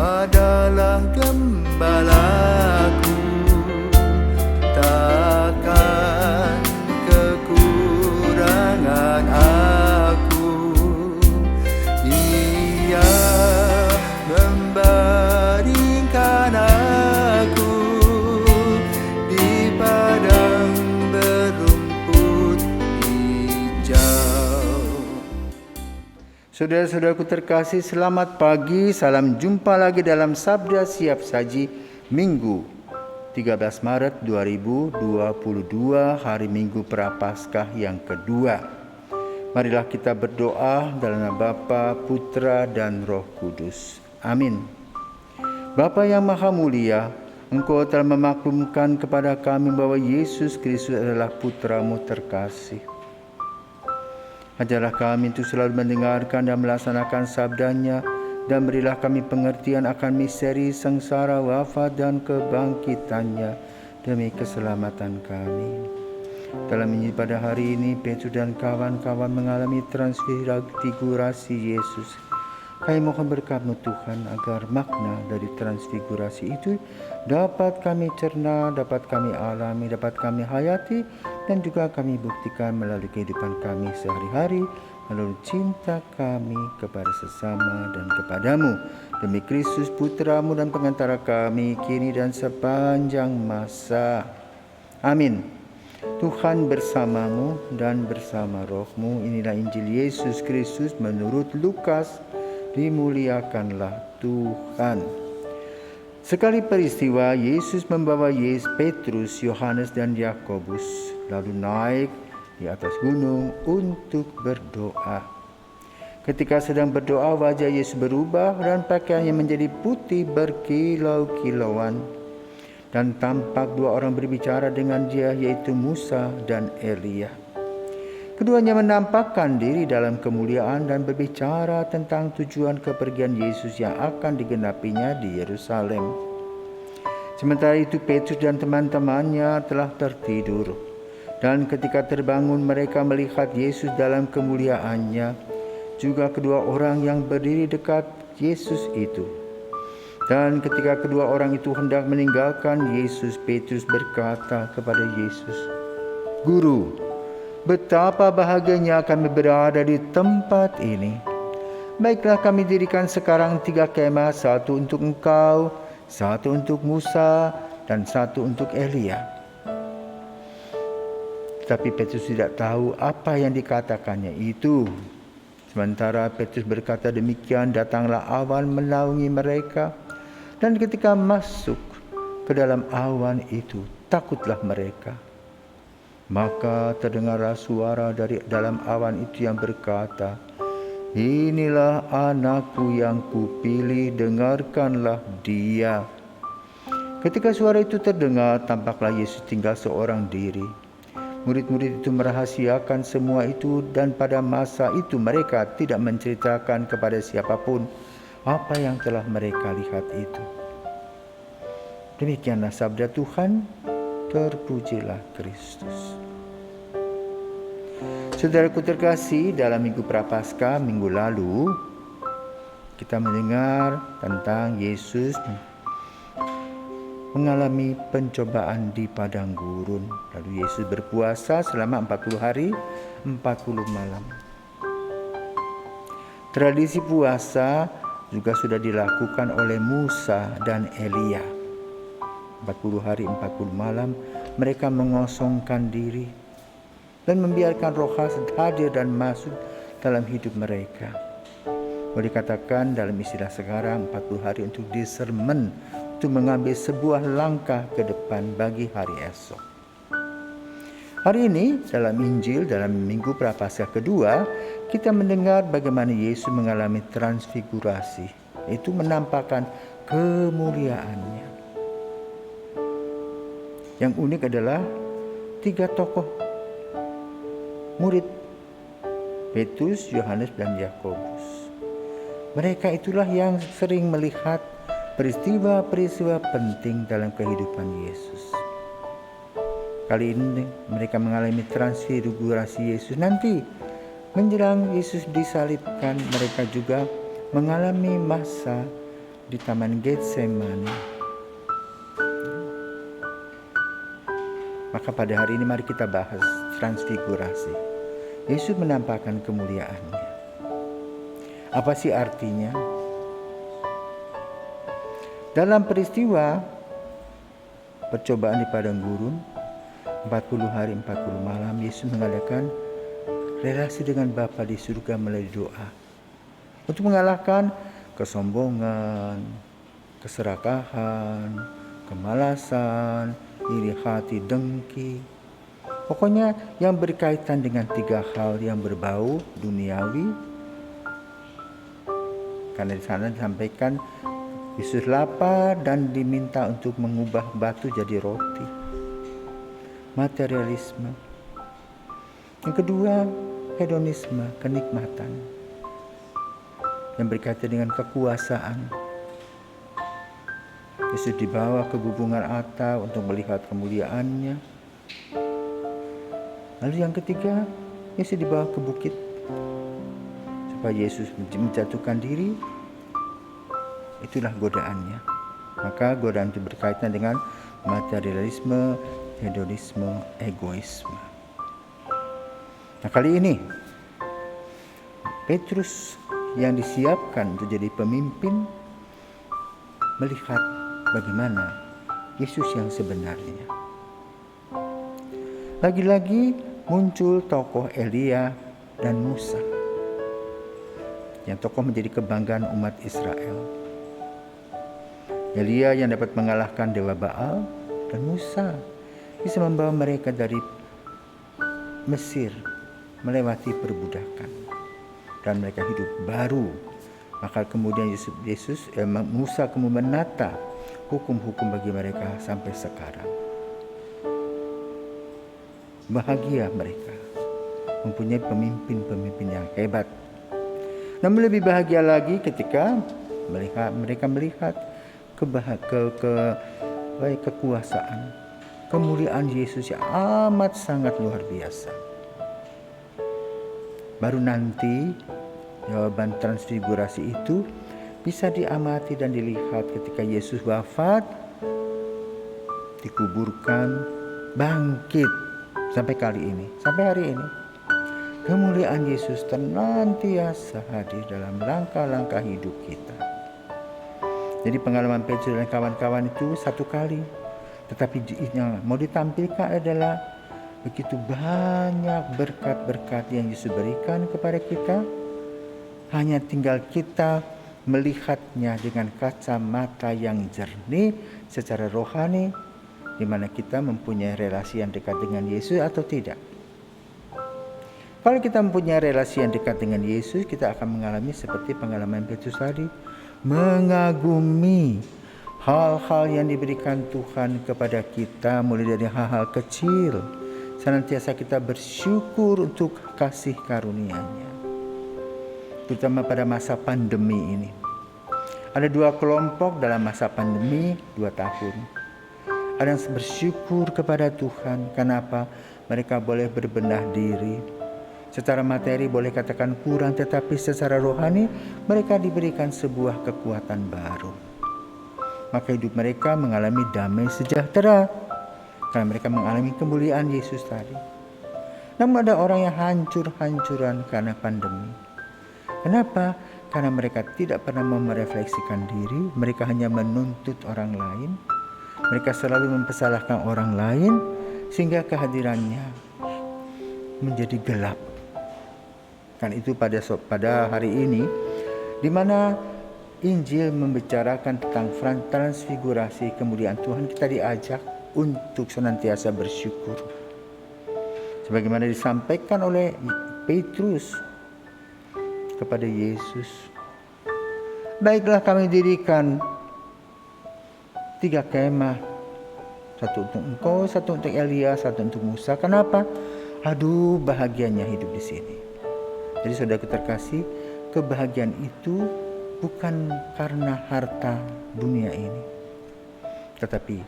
adalah gembalaku, takkan kekurangan aku. Ia membaringkan aku di padang berumput hijau. Saudara-saudaraku terkasih, selamat pagi. Salam jumpa lagi dalam Sabda Siap Saji Minggu 13 Maret 2022, hari Minggu Prapaskah yang kedua. Marilah kita berdoa dalam nama Bapa, Putra, dan Roh Kudus. Amin. Bapa yang Maha Mulia, Engkau telah memaklumkan kepada kami bahwa Yesus Kristus adalah Putra-Mu terkasih. Ajarlah kami untuk selalu mendengarkan dan melaksanakan sabdanya, dan berilah kami pengertian akan misteri sengsara, wafat, dan kebangkitannya demi keselamatan kami. Dalam Injil pada hari ini, Petrus dan kawan-kawan mengalami transfigurasi Yesus. Kami mohon berkat-Mu Tuhan, agar makna dari transfigurasi itu dapat kami cerna, dapat kami alami, dapat kami hayati, dan juga kami buktikan melalui kehidupan kami sehari-hari, melalui cinta kami kepada sesama dan kepadamu. Demi Kristus Putra-Mu dan pengantara kami, kini dan sepanjang masa. Amin. Tuhan bersamamu dan bersama rohmu. Inilah Injil Yesus Kristus menurut Lukas. Dimuliakanlah Tuhan. Sekali peristiwa, Yesus membawa Petrus, Yohanes, dan Yakobus lalu naik di atas gunung untuk berdoa. Ketika sedang berdoa, wajah Yesus berubah dan pakaiannya menjadi putih berkilau-kilauan. Dan tampak dua orang berbicara dengan dia, yaitu Musa dan Elia. Keduanya menampakkan diri dalam kemuliaan dan berbicara tentang tujuan kepergian Yesus yang akan digenapinya di Yerusalem. Sementara itu Petrus dan teman-temannya telah tertidur. Dan ketika terbangun mereka melihat Yesus dalam kemuliaannya, juga kedua orang yang berdiri dekat Yesus itu. Dan ketika kedua orang itu hendak meninggalkan Yesus, Petrus berkata kepada Yesus, "Guru, betapa bahagianya kami berada di tempat ini. Baiklah, kami dirikan sekarang 3 kemah, satu untuk Engkau, satu untuk Musa, dan satu untuk Elia." Tetapi Petrus tidak tahu apa yang dikatakannya itu. Sementara Petrus berkata demikian, datanglah awan menaungi mereka. Dan ketika masuk ke dalam awan itu, takutlah mereka. Maka terdengarlah suara dari dalam awan itu yang berkata, "Inilah anakku yang kupilih, dengarkanlah dia." Ketika suara itu terdengar, tampaklah Yesus tinggal seorang diri. Murid-murid itu merahasiakan semua itu, dan pada masa itu mereka tidak menceritakan kepada siapapun apa yang telah mereka lihat itu. Demikianlah sabda Tuhan. Terpujilah Kristus. Saudaraku terkasih, dalam Minggu Prapaskah minggu lalu kita mendengar tentang Yesus mengalami pencobaan di padang gurun. Lalu Yesus berpuasa selama 40 hari 40 malam. Tradisi puasa juga sudah dilakukan oleh Musa dan Elia. 40 hari 40 malam mereka mengosongkan diri dan membiarkan Roh hadir dan masuk dalam hidup mereka. Boleh dikatakan dalam istilah sekarang 40 hari untuk discernment, untuk mengambil sebuah langkah ke depan bagi hari esok. Hari ini dalam Injil, dalam Minggu Prapaskah kedua, kita mendengar bagaimana Yesus mengalami transfigurasi, itu menampakkan kemuliaannya. Yang unik adalah 3 tokoh murid, Petrus, Yohanes, dan Yakobus. Mereka itulah yang sering melihat peristiwa-peristiwa penting dalam kehidupan Yesus. Kali ini mereka mengalami transfigurasi Yesus. Nanti menjelang Yesus disalibkan, mereka juga mengalami masa di Taman Getsemani. Maka pada hari ini mari kita bahas transfigurasi. Yesus menampakkan kemuliaannya. Apa sih artinya? Dalam peristiwa percobaan di padang gurun 40 hari 40 malam, Yesus mengadakan relasi dengan Bapa di surga melalui doa untuk mengalahkan kesombongan, keserakahan, kemalasan, iri hati, dengki. Pokoknya yang berkaitan dengan 3 hal yang berbau duniawi. Karena di sana disampaikan Yesus lapar dan diminta untuk mengubah batu jadi roti. Materialisme. Yang kedua, hedonisme, kenikmatan yang berkaitan dengan kekuasaan. Yesus dibawa ke gubungan Arta untuk melihat kemuliaannya. Lalu yang ketiga, Yesus dibawa ke bukit supaya Yesus menjatuhkan diri. Itulah godaannya. Maka godaan itu berkaitan dengan materialisme, hedonisme, egoisme. Nah, kali ini Petrus yang disiapkan untuk jadi pemimpin melihat bagaimana Yesus yang sebenarnya. Lagi-lagi muncul tokoh Elia dan Musa, yang tokoh menjadi kebanggaan umat Israel. Elia yang dapat mengalahkan dewa Baal, dan Musa bisa membawa mereka dari Mesir melewati perbudakan, dan mereka hidup baru. Maka kemudian Musa kemudian menata hukum-hukum bagi mereka sampai sekarang. Bahagia mereka mempunyai pemimpin-pemimpin yang hebat. Namun lebih bahagia lagi ketika mereka melihat kekuasaan, kemuliaan Yesus yang amat sangat luar biasa. Baru nanti jawaban transfigurasi itu bisa diamati dan dilihat ketika Yesus wafat, dikuburkan, bangkit sampai hari ini. Kemuliaan Yesus senantiasa hadir dalam langkah-langkah hidup kita. Jadi pengalaman Petrus dan kawan-kawan itu satu kali, tetapi yang mau ditampilkan adalah begitu banyak berkat-berkat yang Yesus berikan kepada kita. Hanya tinggal kita melihatnya dengan kacamata yang jernih secara rohani, di mana kita mempunyai relasi yang dekat dengan Yesus atau tidak. Kalau kita mempunyai relasi yang dekat dengan Yesus, kita akan mengalami seperti pengalaman Petrus tadi, mengagumi hal-hal yang diberikan Tuhan kepada kita, mulai dari hal-hal kecil. Senantiasa kita bersyukur untuk kasih karunia-Nya, terutama pada masa pandemi ini. Ada 2 kelompok dalam masa pandemi 2 tahun. Ada yang bersyukur kepada Tuhan. Kenapa? Mereka boleh berbenah diri. Secara materi boleh katakan kurang, tetapi secara rohani mereka diberikan sebuah kekuatan baru. Maka hidup mereka mengalami damai sejahtera, karena mereka mengalami kemuliaan Yesus tadi. Namun ada orang yang hancur-hancuran karena pandemi. Kenapa? Karena mereka tidak pernah merefleksikan diri, mereka hanya menuntut orang lain, mereka selalu mempersalahkan orang lain, sehingga kehadirannya menjadi gelap. Kan itu pada hari ini, di mana Injil membicarakan tentang transfigurasi kemuliaan Tuhan, kita diajak untuk senantiasa bersyukur. Sebagaimana disampaikan oleh Petrus kepada Yesus, baiklah kami dirikan 3 kemah, 1 untuk engkau, 1 untuk Elia, 1 untuk Musa. Kenapa? Aduh, bahagianya hidup di sini. Jadi saudara terkasih, kebahagiaan itu bukan karena harta dunia ini, tetapi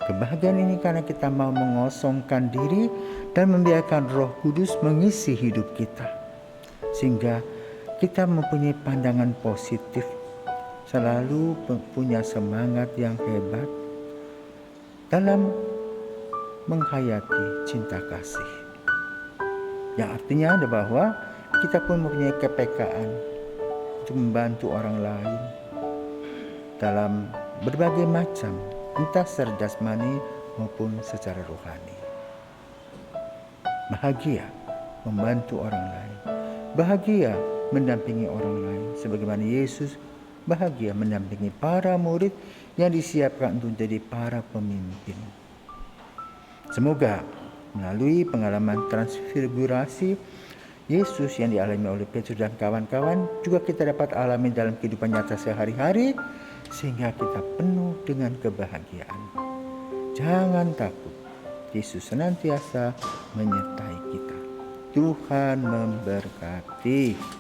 kebahagiaan ini karena kita mau mengosongkan diri dan membiarkan Roh Kudus mengisi hidup kita, sehingga kita mempunyai pandangan positif selalu punya semangat yang hebat dalam menghayati cinta kasih. Yang artinya ada bahwa kita pun mempunyai kepekaan untuk membantu orang lain dalam berbagai macam, entah secara jasmani maupun secara rohani. Bahagia membantu orang lain, bahagia mendampingi orang lain, sebagaimana Yesus bahagia mendampingi para murid yang disiapkan untuk menjadi para pemimpin. Semoga melalui pengalaman transfigurasi Yesus yang dialami oleh Petrus dan kawan-kawan juga kita dapat alami dalam kehidupan nyata sehari-hari, sehingga kita penuh dengan kebahagiaan. Jangan takut, Yesus senantiasa menyertai kita. Tuhan memberkati.